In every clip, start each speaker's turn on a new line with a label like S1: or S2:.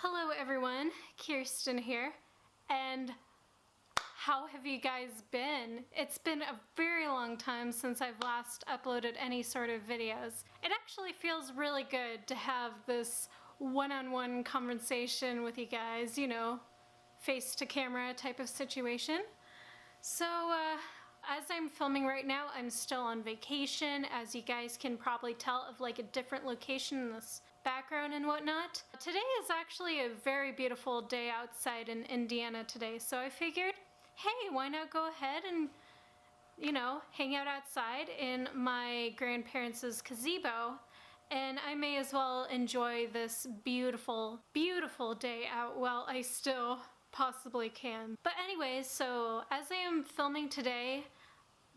S1: Hello everyone, Kirsten here, and how have you guys been? It's been a very long time since I've last uploaded any sort of videos. It actually feels really good to have this one-on-one conversation with you guys, you know, face-to-camera type of situation. So, as I'm filming right now, I'm still on vacation, as you guys can probably tell of like a different location in this background and whatnot. Today is actually a very beautiful day outside in Indiana today, so I figured, hey, why not go ahead and, you know, hang out outside in my grandparents' gazebo, and I may as well enjoy this beautiful, beautiful day out while I still possibly can. But anyways, so as I am filming today,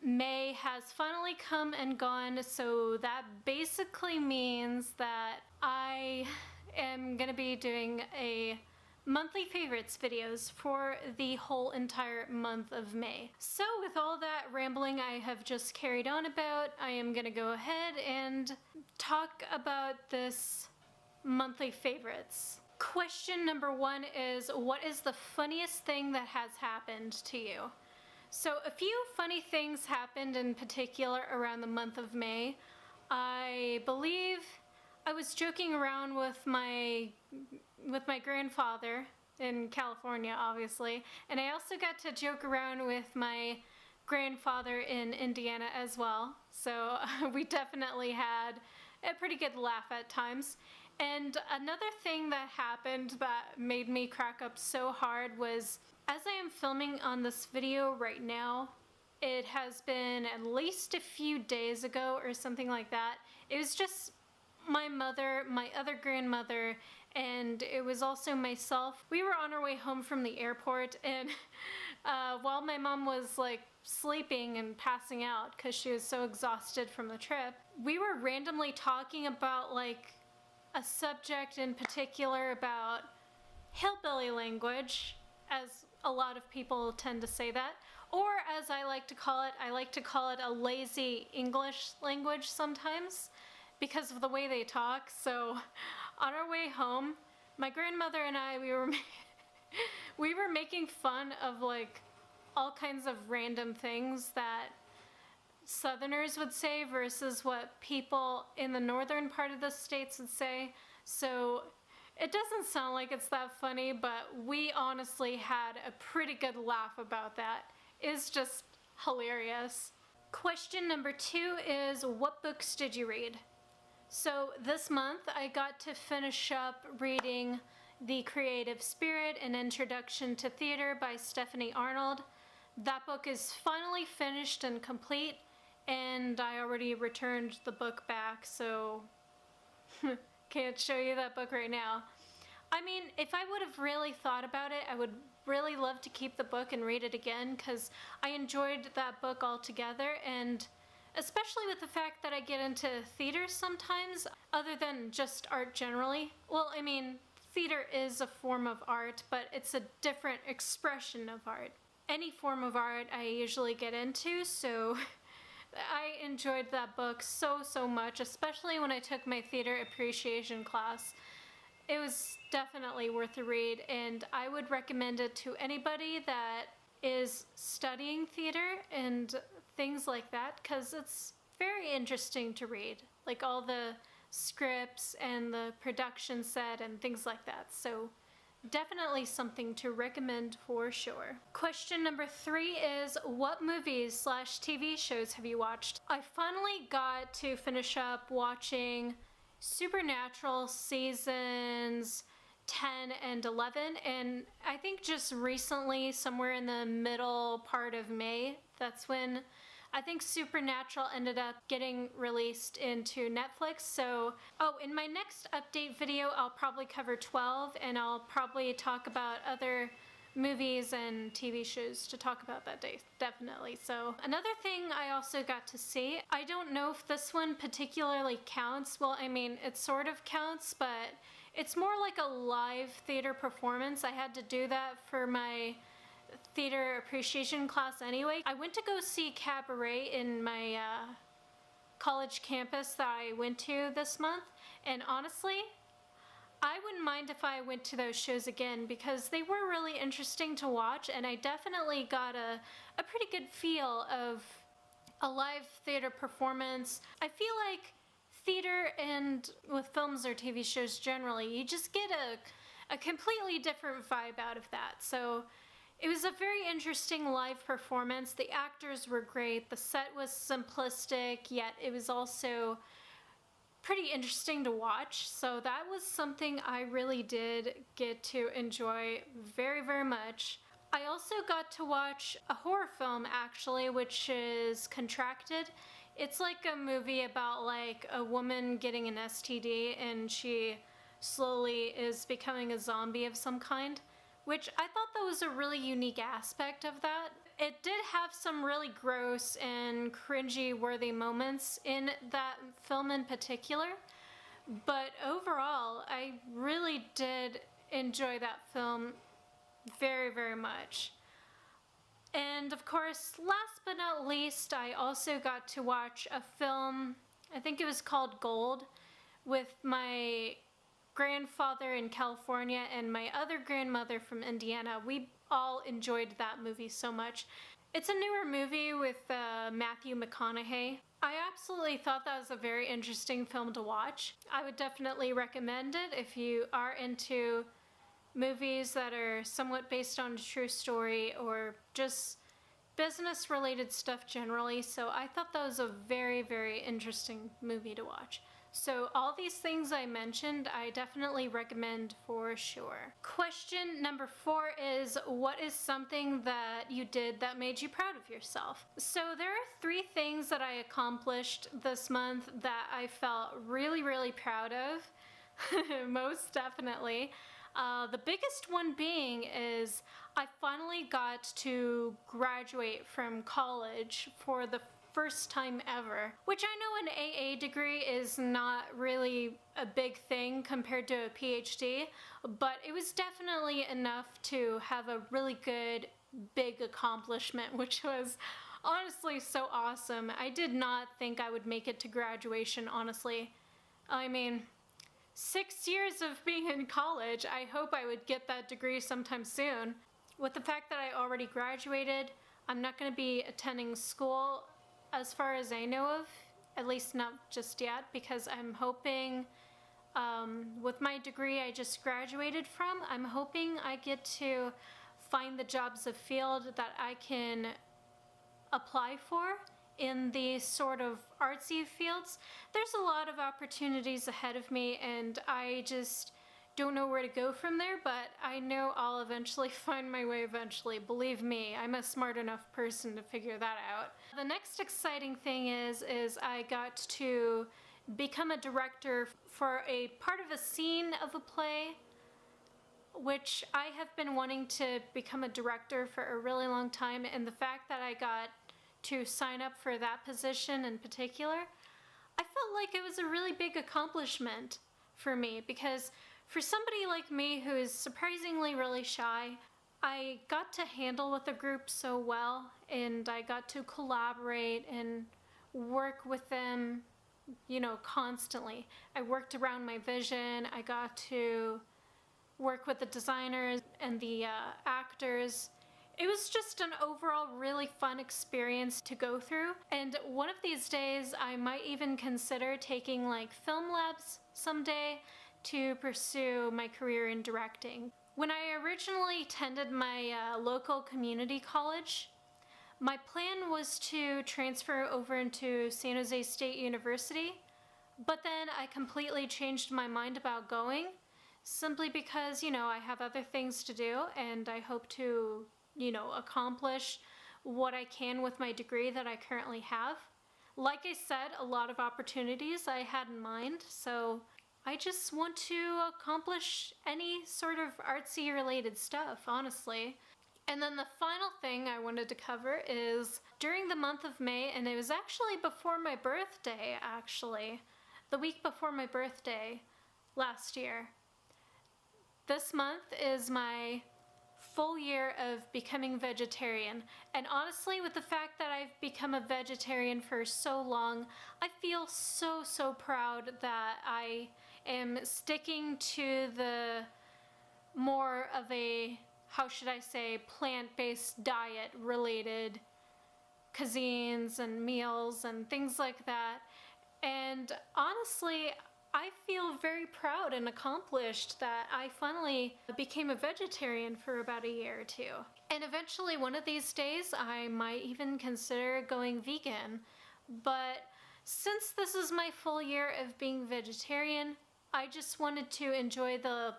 S1: May has finally come and gone, so that basically means that I am gonna be doing a monthly favorites videos for the whole entire month of May. So with all that rambling I have just carried on about, I am gonna go ahead and talk about this monthly favorites. Question number one is, what is the funniest thing that has happened to you? So a few funny things happened in particular around the month of May. I believe I was joking around with my grandfather in California, obviously, and I also got to joke around with my grandfather in Indiana as well. So we definitely had a pretty good laugh at times. And another thing that happened that made me crack up so hard was, as I am filming on this video right now, it has been at least a few days ago or something like that. It was just my mother, my other grandmother, and it was also myself. We were on our way home from the airport, and while my mom was like sleeping and passing out because she was so exhausted from the trip, we were randomly talking about like a subject in particular about hillbilly language, as a lot of people tend to say that, or as I like to call it a lazy English language sometimes because of the way they talk. So on our way home, my grandmother and I, we were making fun of like all kinds of random things that Southerners would say versus what people in the northern part of the states would say. So it doesn't sound like it's that funny, but we honestly had a pretty good laugh about that. It's just hilarious. Question number two is, what books did you read? So this month I got to finish up reading The Creative Spirit, An Introduction to Theater by Stephanie Arnold. That book is finally finished and complete, and I already returned the book back, so can't show you that book right now. I mean, if I would have really thought about it, I would really love to keep the book and read it again, because I enjoyed that book altogether, and especially with the fact that I get into theater sometimes, other than just art generally. Well, I mean, theater is a form of art, but it's a different expression of art. Any form of art I usually get into, so I enjoyed that book so much, especially when I took my theater appreciation class. It was definitely worth a read, and I would recommend it to anybody that is studying theater and things like that, because it's very interesting to read, like all the scripts and the production set and things like that. So definitely something to recommend for sure. Question number three is, what movies / TV shows have you watched? I finally got to finish up watching Supernatural seasons 10 and 11, and I think just recently, somewhere in the middle part of May, that's when I think Supernatural ended up getting released into Netflix. So, in my next update video, I'll probably cover 12, and I'll probably talk about other movies and TV shows to talk about that day, definitely. So, another thing I also got to see, I don't know if this one particularly counts. Well, I mean, it sort of counts, but it's more like a live theater performance. I had to do that for my theater appreciation class anyway. I went to go see Cabaret in my college campus that I went to this month, and honestly, I wouldn't mind if I went to those shows again because they were really interesting to watch, and I definitely got a pretty good feel of a live theater performance. I feel like theater and with films or TV shows generally, you just get a completely different vibe out of that. So it was a very interesting live performance. The actors were great. The set was simplistic, yet it was also pretty interesting to watch. So that was something I really did get to enjoy very, very much. I also got to watch a horror film actually, which is Contracted. It's like a movie about like a woman getting an STD and she slowly is becoming a zombie of some kind, which I thought that was a really unique aspect of that. It did have some really gross and cringy worthy moments in that film in particular, but overall I really did enjoy that film very, very much. And of course, last but not least, I also got to watch a film, I think it was called Gold, with my grandfather in California and my other grandmother from Indiana. We all enjoyed that movie so much. It's a newer movie with Matthew McConaughey. I absolutely thought that was a very interesting film to watch. I would definitely recommend it if you are into movies that are somewhat based on a true story or just business related stuff generally. So I thought that was a very, very interesting movie to watch. So all these things I mentioned, I definitely recommend for sure. Question number 4 is, what is something that you did that made you proud of yourself? So there are 3 things that I accomplished this month that I felt really, really proud of. Most definitely. The biggest one being is I finally got to graduate from college for the first time ever, which I know an AA degree is not really a big thing compared to a PhD, but it was definitely enough to have a really good big accomplishment, which was honestly so awesome. I did not think I would make it to graduation, honestly. I mean, 6 years of being in college, I hope I would get that degree sometime soon. With the fact that I already graduated, I'm not going to be attending school as far as I know of, at least not just yet, because I'm hoping with my degree I just graduated from, I'm hoping I get to find the jobs of field that I can apply for in these sort of artsy fields. There's a lot of opportunities ahead of me and I just don't know where to go from there, but I know I'll eventually find my way eventually. Believe me, I'm a smart enough person to figure that out. The next exciting thing is I got to become a director for a part of a scene of a play, which I have been wanting to become a director for a really long time, and the fact that I got to sign up for that position in particular, I felt like it was a really big accomplishment for me, because for somebody like me who is surprisingly really shy, I got to handle with a group so well, and I got to collaborate and work with them, you know, constantly. I worked around my vision. I got to work with the designers and the actors. It was just an overall really fun experience to go through, and one of these days I might even consider taking like film labs someday to pursue my career in directing. When I originally attended my local community college, my plan was to transfer over into San Jose State University, but then I completely changed my mind about going, simply because, you know, I have other things to do and I hope to, you know, accomplish what I can with my degree that I currently have. Like I said, a lot of opportunities I had in mind, so I just want to accomplish any sort of artsy related stuff, honestly. And then the final thing I wanted to cover is during the month of May, and it was actually before my birthday, the week before my birthday last year. This month is my full year of becoming vegetarian, and honestly, with the fact that I've become a vegetarian for so long, I feel so proud that I am sticking to the more of a, how should I say, plant-based diet related cuisines and meals and things like that. And honestly, I feel very proud and accomplished that I finally became a vegetarian for about a year or two. And eventually one of these days I might even consider going vegan. But since this is my full year of being vegetarian, I just wanted to enjoy the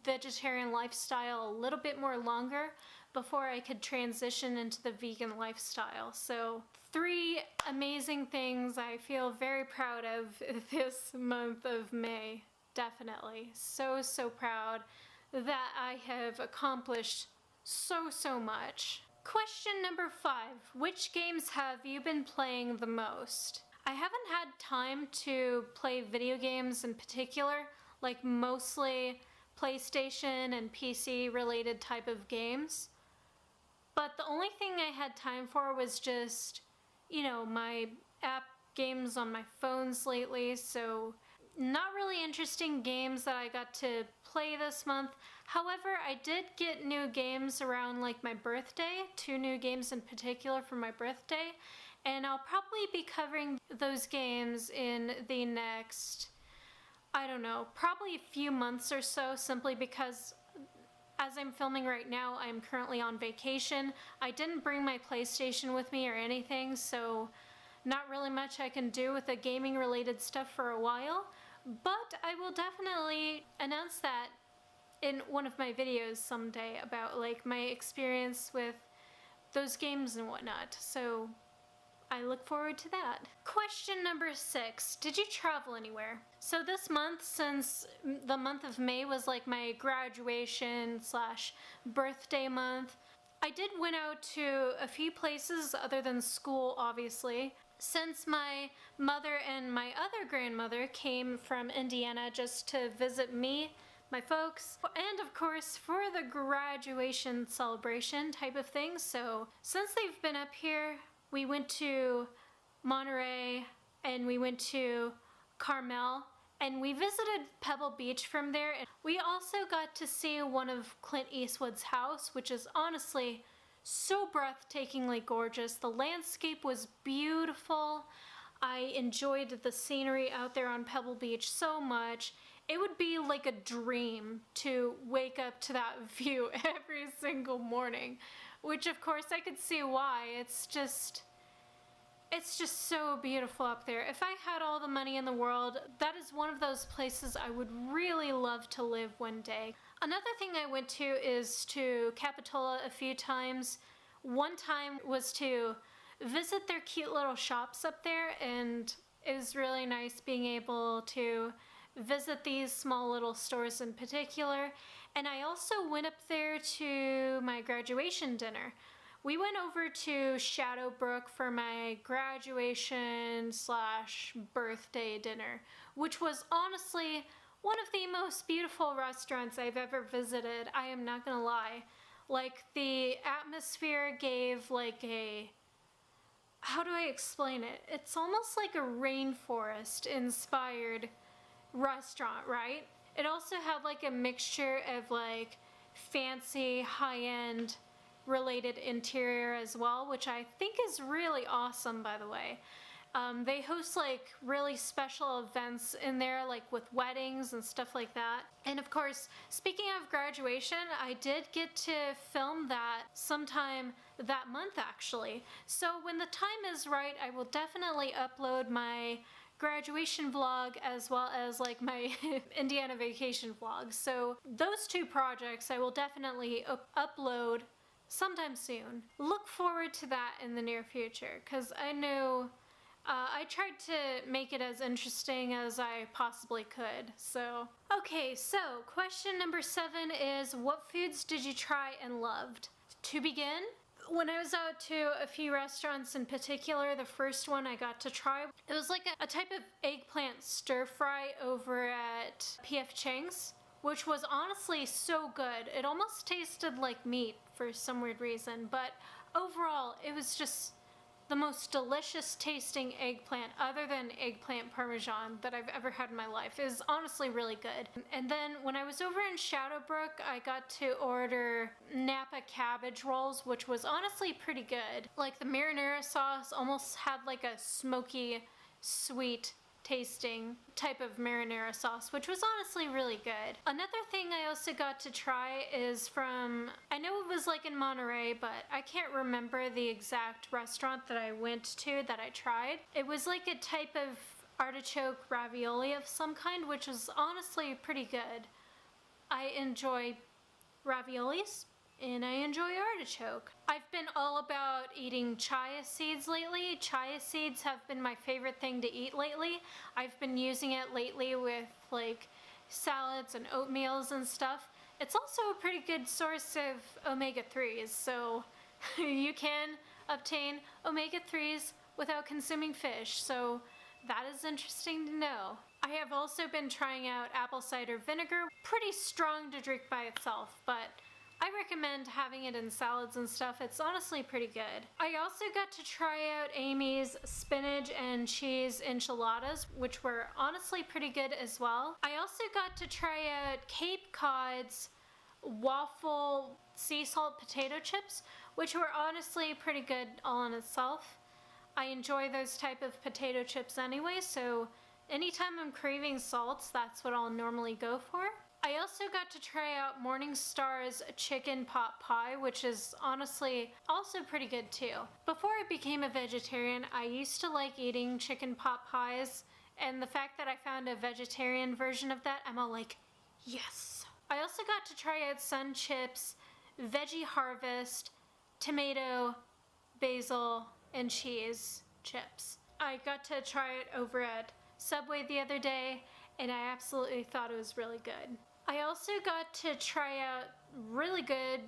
S1: vegetarian lifestyle a little bit more longer before I could transition into the vegan lifestyle. So 3 amazing things I feel very proud of this month of May. Definitely. So proud that I have accomplished so much. Question number 5. Which games have you been playing the most? I haven't had time to play video games in particular, like mostly PlayStation and PC related type of games. But the only thing I had time for was just, my app games on my phones lately, so not really interesting games that I got to play this month. However, I did get new games around like my birthday, 2 new games in particular for my birthday, and I'll probably be covering those games in the next, I don't know, probably a few months or so, simply because as I'm filming right now, I'm currently on vacation. I didn't bring my PlayStation with me or anything, so not really much I can do with the gaming related stuff for a while, but I will definitely announce that in one of my videos someday about like my experience with those games and whatnot. So I look forward to that. Question number 6. Did you travel anywhere? So this month, since the month of May was like my graduation / birthday month, I did went out to a few places other than school, obviously. Since my mother and my other grandmother came from Indiana just to visit me, my folks, and of course for the graduation celebration type of thing. So since they've been up here, we went to Monterey and we went to Carmel and we visited Pebble Beach from there. And we also got to see one of Clint Eastwood's house, which is honestly so breathtakingly gorgeous. The landscape was beautiful. I enjoyed the scenery out there on Pebble Beach so much. It would be like a dream to wake up to that view every single morning, which of course I could see why. It's just so beautiful up there. If I had all the money in the world, that is one of those places I would really love to live one day. Another thing I went to is to Capitola a few times. One time was to visit their cute little shops up there, and it was really nice being able to visit these small little stores in particular. And I also went up there to my graduation dinner. We went over to Shadowbrook for my graduation / birthday dinner, which was honestly one of the most beautiful restaurants I've ever visited. I am not gonna lie. Like, the atmosphere gave like a, how do I explain it? It's almost like a rainforest inspired restaurant, right? It also had like a mixture of like fancy high-end related interior as well, which I think is really awesome, by the way. They host like really special events in there, like with weddings and stuff like that. And of course, speaking of graduation, I did get to film that sometime that month actually. So when the time is right, I will definitely upload my graduation vlog as well as like my Indiana vacation vlog. So those 2 projects I will definitely upload sometime soon. Look forward to that in the near future, because I know I tried to make it as interesting as I possibly could. So, okay, so question number 7 is, what foods did you try and loved? To begin, when I was out to a few restaurants in particular, the first one I got to try, it was like a type of eggplant stir fry over at P.F. Chang's, which was honestly so good. It almost tasted like meat for some weird reason, but overall it was just the most delicious tasting eggplant other than eggplant parmesan that I've ever had in my life. It is honestly really good. And then when I was over in Shadowbrook, I got to order Napa cabbage rolls, which was honestly pretty good. Like the marinara sauce almost had like a smoky, sweet tasting type of marinara sauce, which was honestly really good. Another thing I also got to try is from, I know it was like in Monterey, but I can't remember the exact restaurant that I went to that I tried. It was like a type of artichoke ravioli of some kind, which was honestly pretty good. I enjoy raviolis and I enjoy artichoke. I've been all about eating chia seeds lately. Chia seeds have been my favorite thing to eat lately. I've been using it lately with like salads and oatmeals and stuff. It's also a pretty good source of omega-3s, so you can obtain omega-3s without consuming fish, so that is interesting to know. I have also been trying out apple cider vinegar. Pretty strong to drink by itself, but I recommend having it in salads and stuff. It's honestly pretty good. I also got to try out Amy's spinach and cheese enchiladas, which were honestly pretty good as well. I also got to try out Cape Cod's waffle sea salt potato chips, which were honestly pretty good all in itself. I enjoy those type of potato chips anyway, so anytime I'm craving salts, that's what I'll normally go for. I also got to try out Morningstar's chicken pot pie, which is honestly also pretty good too. Before I became a vegetarian, I used to like eating chicken pot pies, and the fact that I found a vegetarian version of that, I'm all like, yes. I also got to try out Sun Chips, Veggie Harvest, tomato, basil, and cheese chips. I got to try it over at Subway the other day, and I absolutely thought it was really good. I also got to try out really good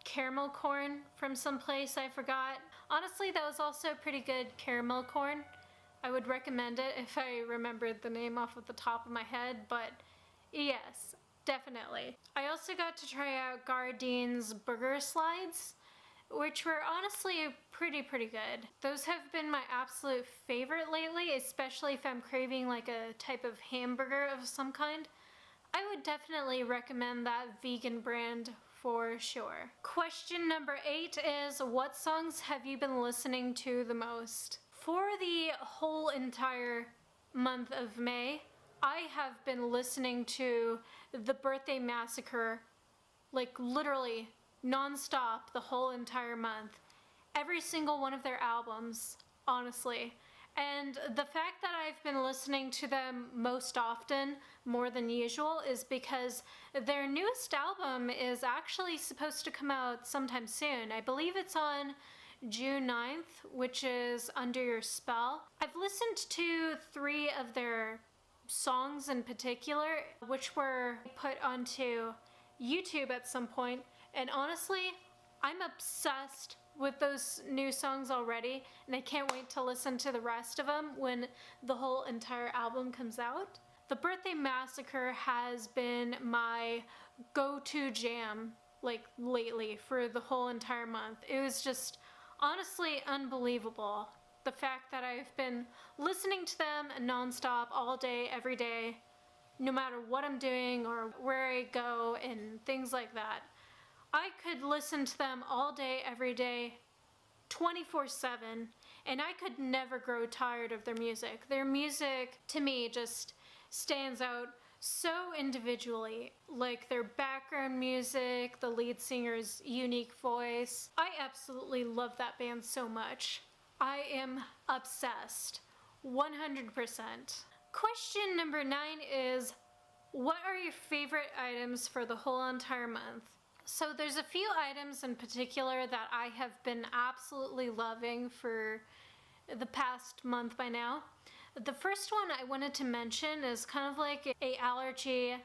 S1: caramel corn from some place I forgot. Honestly, that was also pretty good caramel corn. I would recommend it if I remembered the name off of the top of my head, but yes, definitely. I also got to try out Gardine's burger slides, which were honestly pretty good. Those have been my absolute favorite lately, especially if I'm craving like a type of hamburger of some kind. I would definitely recommend that vegan brand for sure. Question number 8 is, what songs have you been listening to the most? For the whole entire month of May, I have been listening to The Birthday Massacre, like literally non-stop the whole entire month. Every single one of their albums, honestly. And the fact that I've been listening to them most often, more than usual, is because their newest album is actually supposed to come out sometime soon. I believe it's on June 9th, which is Under Your Spell. I've listened to 3 of their songs in particular, which were put onto YouTube at some point, and honestly, I'm obsessed with those new songs already, and I can't wait to listen to the rest of them when the whole entire album comes out. The Birthday Massacre has been my go-to jam, like lately, for the whole entire month. It was just honestly unbelievable. The fact that I've been listening to them non-stop all day, every day, no matter what I'm doing or where I go and things like that. I could listen to them all day, every day, 24/7, and I could never grow tired of their music. Their music, to me, just stands out so individually. Like their background music, the lead singer's unique voice. I absolutely love that band so much. I am obsessed, 100%. Question number 9 is, what are your favorite items for the whole entire month? So there's a few items in particular that I have been absolutely loving for the past month by now. The first one I wanted to mention is kind of like a allergy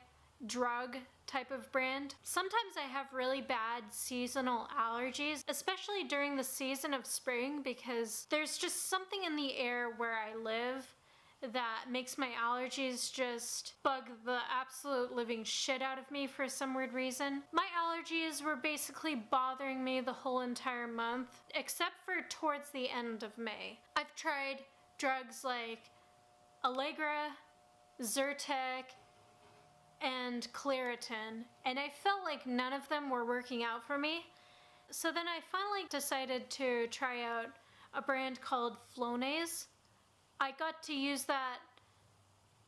S1: drug type of brand. Sometimes I have really bad seasonal allergies, especially during the season of spring, because there's just something in the air where I live that makes my allergies just bug the absolute living shit out of me for some weird reason. My allergies were basically bothering me the whole entire month, except for towards the end of May. I've tried drugs like Allegra, Zyrtec, and Claritin, and I felt like none of them were working out for me. So then I finally decided to try out a brand called Flonase. I got to use that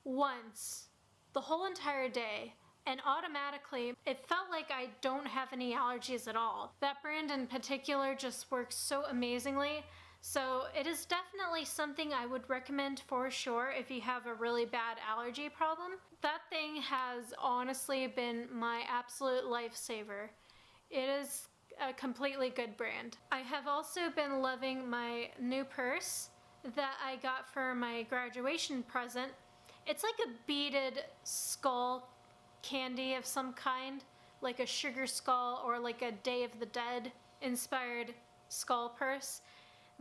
S1: once, the whole entire day, and automatically it felt like I don't have any allergies at all. That brand in particular just works so amazingly. So it is definitely something I would recommend for sure if you have a really bad allergy problem. That thing has honestly been my absolute lifesaver. It is a completely good brand. I have also been loving my new purse that I got for my graduation present. It's like a beaded skull candy of some kind, like a sugar skull or like a Day of the Dead inspired skull purse.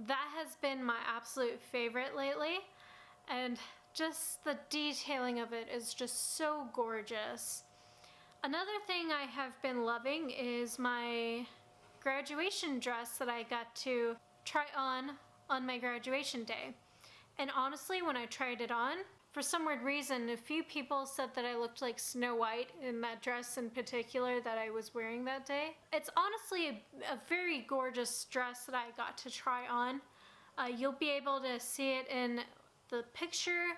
S1: That has been my absolute favorite lately, and just the detailing of it is just so gorgeous. Another thing I have been loving is my graduation dress that I got to try on my graduation day. And honestly, when I tried it on, for some weird reason, a few people said that I looked like Snow White in that dress in particular that I was wearing that day. It's honestly a very gorgeous dress that I got to try on. You'll be able to see it in the picture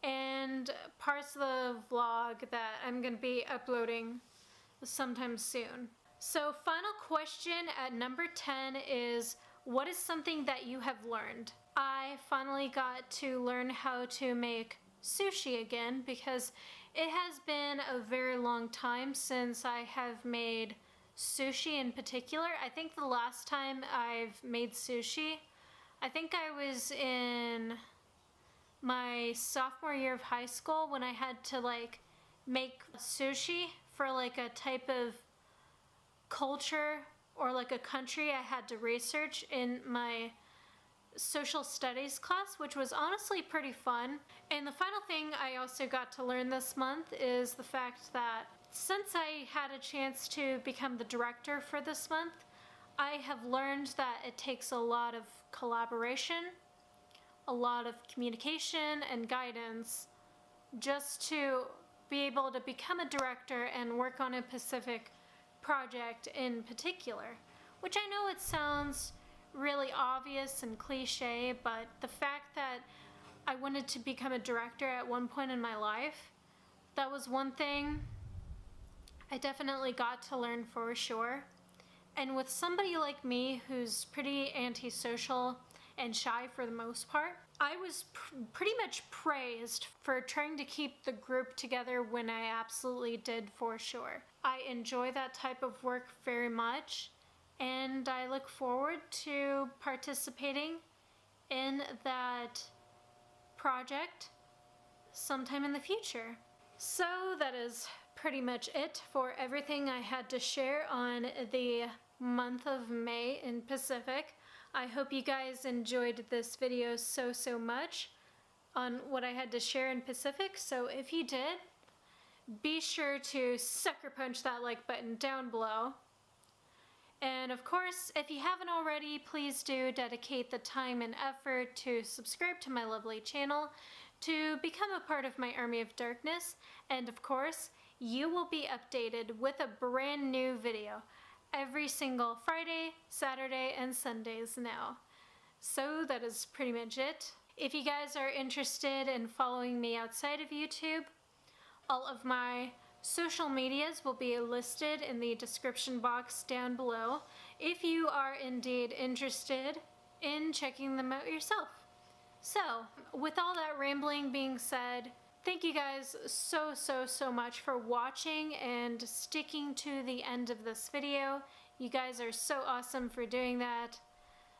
S1: and parts of the vlog that I'm going to be uploading sometime soon. So final question at number 10 is, what is something that you have learned? I finally got to learn how to make sushi again because it has been a very long time since I have made sushi in particular. I think the last time I've made sushi, I think I was in my sophomore year of high school when I had to like make sushi for like a type of culture or like a country I had to research in my social studies class, which was honestly pretty fun. And the final thing I also got to learn this month is the fact that since I had a chance to become the director for this month, I have learned that it takes a lot of collaboration, a lot of communication and guidance just to be able to become a director and work on a specific project in particular. Which I know it sounds really obvious and cliche, but the fact that I wanted to become a director at one point in my life, that was one thing I definitely got to learn for sure. And with somebody like me who's pretty antisocial and shy for the most part, I was pretty much praised for trying to keep the group together when I absolutely did for sure. I enjoy that type of work very much, and I look forward to participating in that project sometime in the future. So that is pretty much it for everything I had to share on the month of May in Pacific. I hope you guys enjoyed this video so much on what I had to share in Pacific. So if you did, be sure to sucker punch that like button down below. And of course, if you haven't already, please do dedicate the time and effort to subscribe to my lovely channel to become a part of my army of darkness. And of course, you will be updated with a brand new video every single Friday, Saturday, and Sundays now. So that is pretty much it. If you guys are interested in following me outside of YouTube, all of my social medias will be listed in the description box down below if you are indeed interested in checking them out yourself. So, with all that rambling being said, thank you guys so much for watching and sticking to the end of this video. You guys are so awesome for doing that.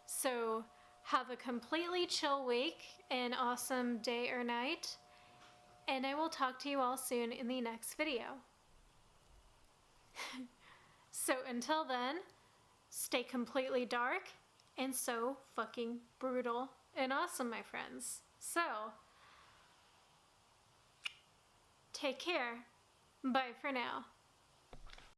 S1: So, have a completely chill week, an awesome day or night, and I will talk to you all soon in the next video. So until then, stay completely dark and so fucking brutal and awesome, my friends. So, take care. Bye for now.